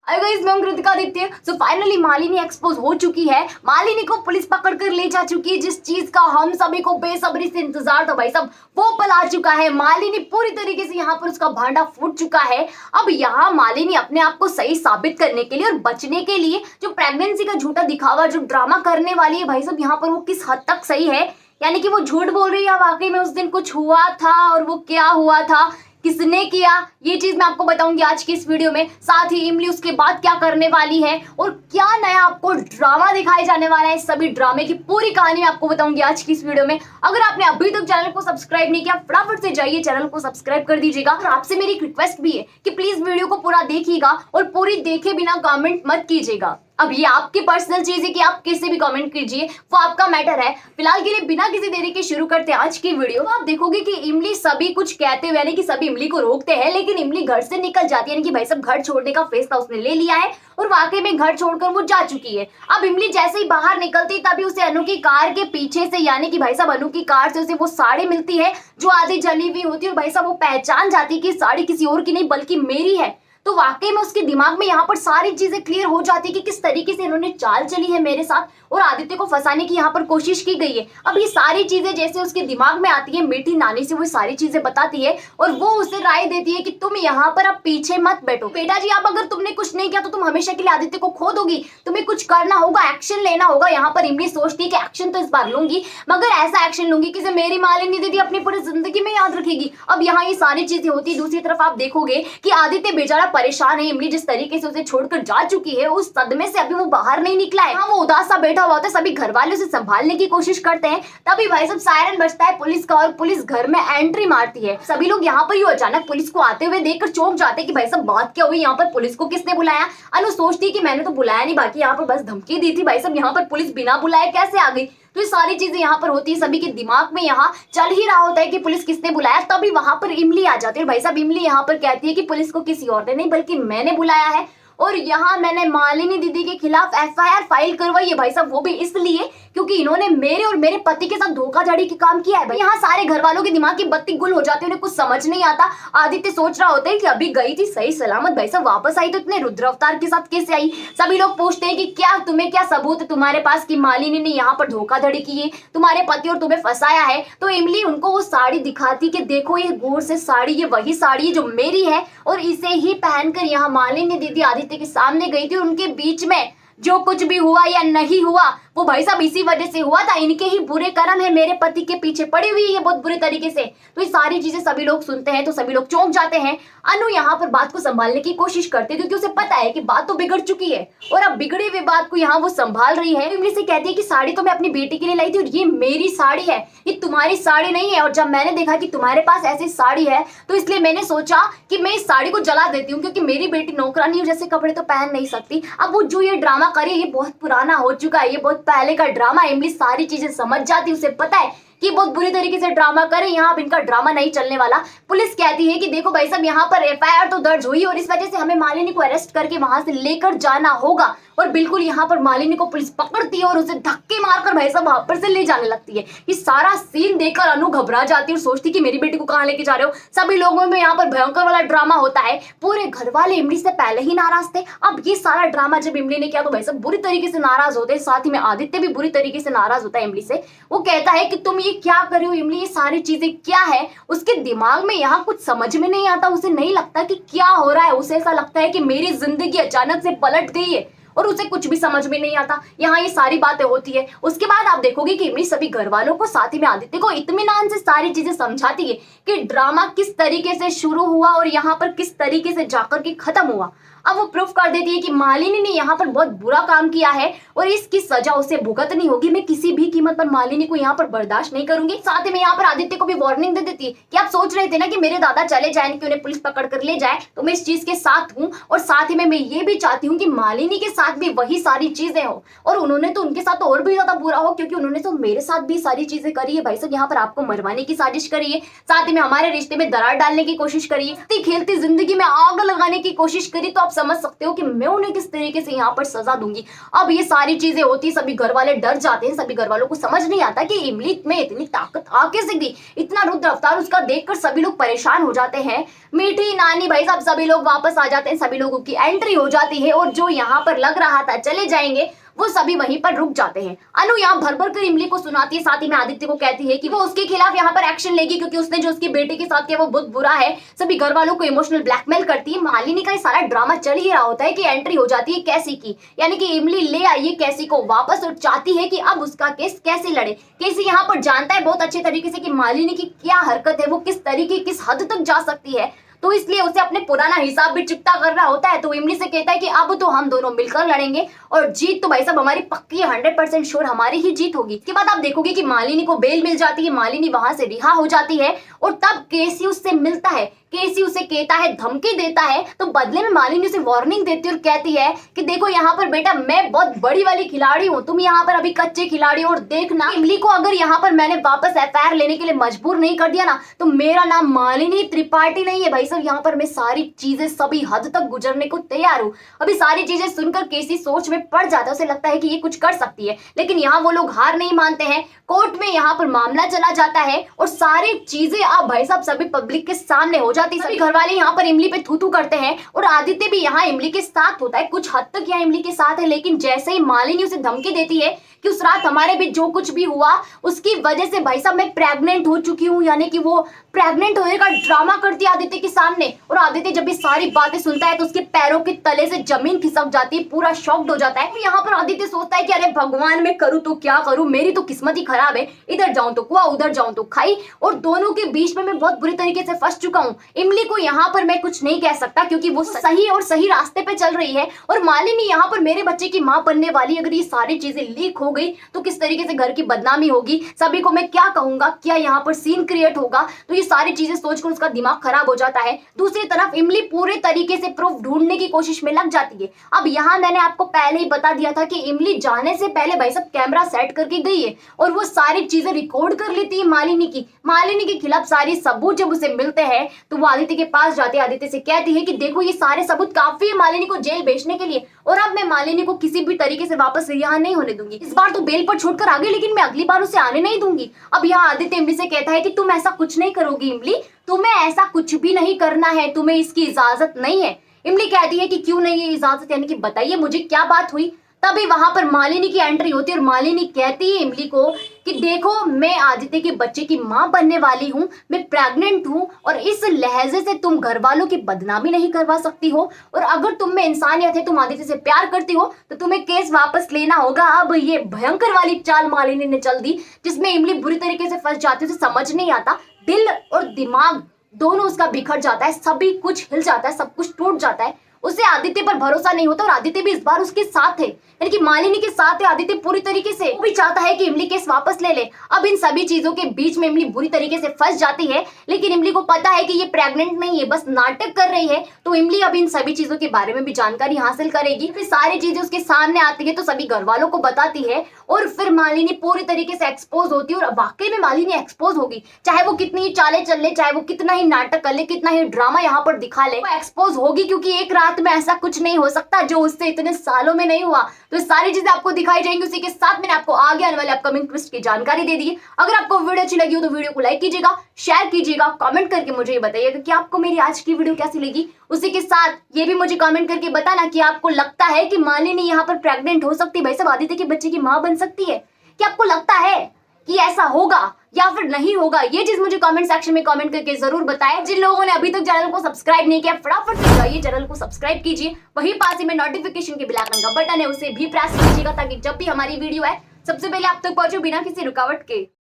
Guys, मैं हूं Kritika Aditya. So finally Malini expose हो चुकी है। मालिनी को पुलिस पकड़ कर ले जा चुकी है। जिस चीज का हम सभी को बेसब्री से इंतजार था भाई साहब, वो पल आ चुका है। मालिनी पूरी तरीके से यहाँ पर उसका भांडा फूट चुका है। अब यहाँ मालिनी अपने आप को सही साबित करने के लिए और बचने के लिए जो प्रेगनेंसी का झूठा दिखावा, जो ड्रामा करने वाली है भाई साहब, यहाँ पर वो किस हद तक सही है, यानी कि वो झूठ बोल रही है वाकई में उस दिन कुछ हुआ था और वो क्या हुआ था, किसने किया, ये चीज मैं आपको बताऊंगी आज की इस वीडियो में। साथ ही इमली उसके बाद क्या करने वाली है और क्या नया आपको ड्रामा दिखाए जाने वाला है, इस सभी ड्रामे की पूरी कहानी मैं आपको बताऊंगी आज की इस वीडियो में। अगर आपने अभी तक चैनल को सब्सक्राइब नहीं किया, फटाफट से जाइए चैनल को सब्सक्राइब कर दीजिएगा। और आपसे मेरी एक रिक्वेस्ट भी है कि प्लीज वीडियो को पूरा देखिएगा और पूरी देखे बिना कमेंट मत कीजिएगा। अब ये आपकी पर्सनल चीज है कि आप किसी भी कमेंट कीजिए, वो आपका मैटर है। फिलहाल के लिए बिना किसी देरी के शुरू करते हैं आज की वीडियो। आप देखोगे कि इमली सभी कुछ कहते हुए, यानी कि सभी इमली को रोकते हैं, लेकिन इमली घर से निकल जाती है। यानी कि भाई साहब घर छोड़ने का फैसला उसने ले लिया है और वाकई में घर छोड़कर वो जा चुकी है। अब इमली जैसे ही बाहर निकलती तभी उसे अनु की कार के पीछे से, यानी कि भाई साहब अनु की कार से उसे वो साड़ी मिलती है जो आधी जली हुई होती है। और भाई साहब वो पहचान जाती है कि साड़ी किसी और की नहीं बल्कि मेरी है। तो वाकई में उसके दिमाग में यहाँ पर सारी चीजें क्लियर हो जाती है कि किस तरीके से इन्होंने चाल चली है मेरे साथ और आदित्य को फंसाने की यहाँ पर कोशिश की गई है। अब ये सारी चीजें जैसे उसके दिमाग में आती है, मीठी नानी से वो सारी चीजें बताती है और वो उसे राय देती है कि तुम यहाँ पर अब पीछे मत बैठो बेटा जी। अब अगर तुमने कुछ नहीं किया तो तुम हमेशा के लिए आदित्य को खो दोगी, तुम्हें कुछ करना होगा, एक्शन लेना होगा। यहाँ पर इमली सोचती है कि एक्शन तो इस बार लूंगी, मगर ऐसा एक्शन लूंगी कि मेरी मालिनी दीदी अपनी पूरी जिंदगी में याद रखेगी। अब यहाँ ये सारी चीजें होती है। दूसरी तरफ आप देखोगे कि आदित्य बेचारा परेशान है। इमली जिस तरीके से उसे छोड़कर जा चुकी है, उस सदमे से अभी वो बाहर नहीं निकला है। हाँ, वो उदास सा बैठा हुआ होता है। सभी घर वाले उसे संभालने की कोशिश करते हैं। तभी भाई साहब सायरन बजता है पुलिस का और पुलिस घर में एंट्री मारती है। सभी लोग यहाँ पर यूं अचानक पुलिस को आते हुए देखकर चौंक जाते हैं कि भाई साहब बात क्या हुई, यहाँ पर पुलिस को किसने बुलाया। अनु सोचती है कि मैंने तो बुलाया नहीं, बाकी यहाँ पर बस धमकी दी थी। भाई साहब यहाँ पर पुलिस बिना बुलाए कैसे आ गई। तो ये सारी चीजें यहाँ पर होती है। सभी के दिमाग में यहाँ चल ही रहा होता है कि पुलिस किसने बुलाया। तभी वहां पर इमली आ जाती है। भाई साहब इमली यहाँ पर कहती है कि पुलिस को किसी और ने नहीं बल्कि मैंने बुलाया है और यहाँ मैंने मालिनी दीदी के खिलाफ एफआईआर फाइल करवाई है भाई साहब, वो भी इसलिए क्योंकि इन्होंने मेरे और मेरे पति के साथ धोखाधड़ी के काम किया है। भाई यहाँ सारे घर वालों के दिमाग की बत्ती गुल हो जाती है, उन्हें कुछ समझ नहीं आता। आदित्य सोच रहा होता है कि अभी गई थी सही सलामत, भाई साहब वापस आई तो इतने रुद्र अवतार के साथ कैसे आई। सभी लोग पूछते हैं कि क्या तुम्हें क्या सबूत है तुम्हारे पास कि मालिनी ने यहाँ पर धोखाधड़ी की है, तुम्हारे पति और तुम्हें फंसाया है। तो इमली उनको वो साड़ी दिखाती कि देखो ये गौर से साड़ी, ये वही साड़ी है जो मेरी है और इसे ही पहनकर यहाँ मालिनी दीदी आदित्य के सामने गई थी। उनके बीच में जो कुछ भी हुआ या नहीं हुआ वो भाई साहब इसी वजह से हुआ था। इनके ही बुरे कर्म है, मेरे पति के पीछे पड़ी हुई है बहुत बुरे तरीके से। तो ये सारी चीजें सभी लोग सुनते हैं तो सभी लोग चौंक जाते हैं। अनु यहाँ पर बात को संभालने की कोशिश करती है क्योंकि उसे पता है कि बात तो बिगड़ चुकी है और अब बिगड़ी हुई बात को यहाँ वो संभाल रही है। इमली से कहती है कि साड़ी तो मैं अपनी बेटी के लिए लाई थी और ये मेरी साड़ी है, ये तुम्हारी साड़ी नहीं है। और जब मैंने देखा कि तुम्हारे पास ऐसी साड़ी है तो इसलिए मैंने सोचा कि मैं इस साड़ी को जला देती हूँ क्योंकि मेरी बेटी नौकरानी जैसे कपड़े तो पहन नहीं सकती। अब वो जो ये ड्रामा करे ये बहुत पुराना हो चुका है, ये बहुत पहले का ड्रामा। इमली सारी चीजें समझ जाती, उसे पता है कि बहुत बुरी तरीके से ड्रामा करे। यहाँ अब इनका ड्रामा नहीं चलने वाला। पुलिस कहती है कि देखो भाई साहब यहाँ पर एफआईआर तो दर्ज हुई और इस वजह से हमें मालिनी को अरेस्ट करके वहां से लेकर जाना होगा। और बिल्कुल यहाँ पर मालिनी को पुलिस पकड़ती है और उसे धक्के मारकर भाई साहब वहां पर से ले जाने लगती है। ये सारा सीन देखकर अनु घबरा जाती है और सोचती कि मेरी बेटी को कहाँ लेके जा रहे हो। सभी लोगों में यहाँ पर भयंकर वाला ड्रामा होता है। पूरे घर वाले इमली से पहले ही नाराज थे, अब ये सारा ड्रामा जब इमली ने किया तो भाई साहब बुरी तरीके से नाराज होते हैं। साथ ही में आदित्य भी बुरी तरीके से नाराज होता है इमली से। वो कहता है कि तुम ये क्या कर रही हो इमली, ये सारी चीजें क्या है। उसके दिमाग में यहाँ कुछ समझ में नहीं आता, उसे नहीं लगता कि क्या हो रहा है। उसे ऐसा लगता है कि मेरी जिंदगी अचानक से पलट गई है और उसे कुछ भी समझ में नहीं आता। यहाँ ये सारी बातें होती है। उसके बाद आप देखोगे कि इमली सभी घर वालों को साथ ही में आदित्य को इत्मीनान से सारी चीजें समझाती है कि ड्रामा किस तरीके से शुरू हुआ और यहाँ पर किस तरीके से जाकर के खत्म हुआ। अब वो प्रूफ कर देती है कि मालिनी ने यहाँ पर बहुत बुरा काम किया है और इसकी सजा उसे भुगतनी होगी। मैं किसी भी कीमत पर मालिनी को यहाँ पर बर्दाश्त नहीं करूंगी। साथ ही में यहाँ पर आदित्य को भी वार्निंग दे देती है कि आप सोच रहे थे ना कि मेरे दादा चले जाए, कि उन्हें पुलिस पकड़ कर ले जाए, तो मैं इस चीज के साथ हूँ और साथ ही में मैं ये भी चाहती हूँ कि मालिनी के साथ भी वही सारी चीजें हो और उन्होंने तो उनके साथ तो और भी ज्यादा बुरा हो क्योंकि उन्होंने तो मेरे साथ भी सारी चीजें करी है। भाई साहब यहाँ पर आपको मरवाने की साजिश करी है, साथ ही में हमारे रिश्ते में दरार डालने की कोशिश करी है, खेलती जिंदगी में आग लगाने की कोशिश करी। तो आप समझ सकते हो कि मैं उन्हें किस तरीके से यहाँ पर सजा दूंगी। अब ये सारी चीजें होती, सभी घर वाले डर जाते हैं, सभी घर वालों को समझ नहीं आता कि इमली में इतनी ताकत आ कैसे गई, इतना रुद्र अवतार उसका देखकर सभी लोग परेशान हो जाते हैं। मीठी नानी भाई साहब सभी लोग वापस आ जाते हैं, सभी लोगों की एंट्री हो जाती है और जो यहाँ पर लग रहा था चले जाएंगे वो सभी वहीं पर रुक जाते हैं। अनु यहाँ भर भर कर इमली को सुनाती है, साथ ही में आदित्य को कहती है कि वो उसके खिलाफ यहाँ पर एक्शन लेगी क्योंकि उसने जो उसकी बेटी के साथ किया वो बहुत बुरा है। सभी घर वालों को इमोशनल ब्लैकमेल करती है। मालिनी का ये सारा ड्रामा चल ही रहा होता है कि एंट्री हो जाती है कैसी की, यानी कि इमली ले आई है कैसी को वापस और चाहती है कि अब उसका केस कैसे लड़े। कैसी यहाँ पर जानता है बहुत अच्छे तरीके से कि मालिनी की क्या हरकत है, वो किस तरीके किस हद तक जा सकती है, तो इसलिए उसे अपने पुराना हिसाब भी चुकता करना होता है। तो इमली से कहता है कि अब तो हम दोनों मिलकर लड़ेंगे और जीत तो भाई साहब हमारी पक्की है, 100% श्योर हमारी ही जीत होगी। इसके बाद आप देखोगे कि मालिनी को बेल मिल जाती है, मालिनी वहां से रिहा हो जाती है और तब केसी उससे मिलता है। केसी उसे कहता है, धमकी देता है, तो बदले में मालिनी उसे वार्निंग देती है और कहती है कि देखो यहाँ पर बेटा मैं बहुत बड़ी वाली खिलाड़ी हूँ, तुम यहाँ पर अभी कच्चे खिलाड़ी हो और देखना इमली को अगर यहाँ पर मैंने वापस एफआईआर लेने के लिए मजबूर नहीं कर दिया ना तो मेरा नाम मालिनी त्रिपाठी नहीं है। भाई साहब यहाँ पर मैं सारी चीजें सभी हद तक गुजरने को तैयार हूँ। अभी सारी चीजें सुनकर केसी सोच में पड़ जाता है, उसे लगता है कि ये कुछ कर सकती है, लेकिन यहाँ वो लोग हार नहीं मानते हैं। कोर्ट में यहाँ पर मामला चला जाता है और सारी चीजें अब भाई साहब सभी पब्लिक के सामने हो जाती है। सभी घर वाले यहाँ पर इमली पे थू थू करते हैं और आदित्य भी यहाँ इमली के साथ होता है, कुछ हद तक यहाँ इमली के साथ है। लेकिन जैसे ही मालिनी उसे धमकी देती है कि उस रात हमारे बीच जो कुछ भी हुआ उसकी वजह से भाई साहब मैं प्रेग्नेंट हो चुकी हूँ, यानी कि वो प्रेग्नेंट होने का ड्रामा करती है आदित्य के सामने। और आदित्य जब ये सारी बातें सुनता है तो उसके पैरों के तले से जमीन खिसक जाती है, पूरा शॉक्ड हो जाता है। यहाँ पर आदित्य सोचता है कि अरे भगवान मैं करूँ तो क्या करूँ, मेरी तो किस्मत ही खराब है, इधर जाऊं तो कुआं उधर जाऊं तो खाई, और दोनों के बीच में मैं बहुत बुरी तरीके से फंस चुका हूँ। इमली को यहाँ पर मैं कुछ नहीं कह सकता क्योंकि वो सही और सही रास्ते पे चल रही है और मालिनी यहाँ पर मेरे बच्चे की माँ बनने वाली। अगर ये सारी चीजें लीक हो गई तो किस तरीके से घर की बदनामी होगी, सभी को मैं क्या कहूंगा, क्या यहाँ पर सीन क्रिएट होगा। तो ये सारी चीजें सोचकर उसका दिमाग खराब हो जाता है। दूसरी तरफ इमली पूरे तरीके से प्रूफ ढूंढने की कोशिश में लग जाती है। अब यहाँ मैंने आपको पहले ही बता दिया था कि इमली जाने से पहले भाई सब कैमरा सेट करके गई है और वो सारी चीजें रिकॉर्ड कर लेती है मालिनी के खिलाफ सारी सबूत जब उसे मिलते हैं तो वो आदित्य के पास जाती है, आदित्य से कहती है कि देखो ये सारे सबूत काफी है मालिनी को जेल भेजने के लिए और अब मैं मालिनी को किसी भी तरीके से वापस रिहा नहीं होने दूंगी। इस बार तो बेल पर छोड़कर आ गई लेकिन मैं अगली बार उसे आने नहीं दूंगी। अब यहाँ आदित्य इमली से कहता है कि तुम ऐसा कुछ नहीं करोगी इमली, तुम्हें ऐसा कुछ भी नहीं करना है, तुम्हें इसकी इजाजत नहीं है। इमली कहती है कि क्यों नहीं है इजाजत, यानी कि बताइए मुझे क्या बात हुई। तभी वहां पर मालिनी की एंट्री होती है और मालिनी कहती है इमली को कि देखो मैं आदित्य के बच्चे की मां बनने वाली हूं, मैं प्रेग्नेंट हूं और इस लहजे से तुम घर वालों की बदनामी नहीं करवा सकती हो और अगर तुम में इंसानियत है, तुम आदित्य से प्यार करती हो तो तुम्हें केस वापस लेना होगा। अब ये भयंकर वाली चाल मालिनी ने चल दी जिसमें इमली बुरी तरीके से फंस जाती है, उसे समझ नहीं आता, दिल और दिमाग दोनों उसका बिखर जाता है, सभी कुछ हिल जाता है, सब कुछ टूट जाता है। उसे आदित्य पर भरोसा नहीं होता और आदित्य भी इस बार उसके साथ है, यानी कि मालिनी के साथ है आदित्य पूरी तरीके से। वो भी चाहता है कि इमली केस वापस ले ले। अब इन सभी चीजों के बीच में इमली बुरी तरीके से फंस जाती है, लेकिन इमली को पता है कि ये प्रेग्नेंट नहीं है, बस नाटक कर रही है। तो इमली अब इन सभी चीजों के बारे में भी जानकारी हासिल करेगी, फिर सारी चीजें उसके सामने आती है तो सभी घर वालों को बताती है और फिर मालिनी पूरी तरीके से एक्सपोज होती है और वाकई में मालिनी एक्सपोज होगी। चाहे वो कितनी ही चालें चल ले, चाहे वो कितना ही नाटक कर ले, कितना ही ड्रामा यहाँ पर दिखा ले, वो एक्सपोज होगी क्योंकि एक रात में ऐसा कुछ नहीं हो सकता जो उससे इतने सालों में नहीं हुआ। तो सारी चीजें आपको दिखाई जाएंगी। उसी के साथ मैंने आपको आगे आने वाले अपकमिंग ट्विस्ट की जानकारी दे दी है। अगर आपको वीडियो अच्छी लगी हो तो वीडियो को लाइक कीजिएगा, शेयर कीजिएगा, कमेंट करके मुझे ये बताइएगा कि आपको मेरी आज की वीडियो कैसी लगी। उसी के साथ ये भी मुझे कमेंट करके बताना कि आपको लगता है कि मालिनी यहाँ पर प्रेग्नेंट हो सकती है, भाई साहब आदित्य के बच्चे की माँ बन सकती है। क्या आपको लगता है कि ऐसा होगा या फिर नहीं होगा? ये चीज मुझे कमेंट सेक्शन में कमेंट करके जरूर बताएं। जिन लोगों ने अभी तक चैनल को सब्सक्राइब नहीं किया फटाफट से जाइए चैनल को सब्सक्राइब कीजिए, वहीं पास ही में नोटिफिकेशन के बेल आइकन का बटन है उसे भी प्रेस कीजिएगा ताकि जब भी हमारी वीडियो है सबसे पहले आप तक पहुंचे बिना किसी रुकावट के।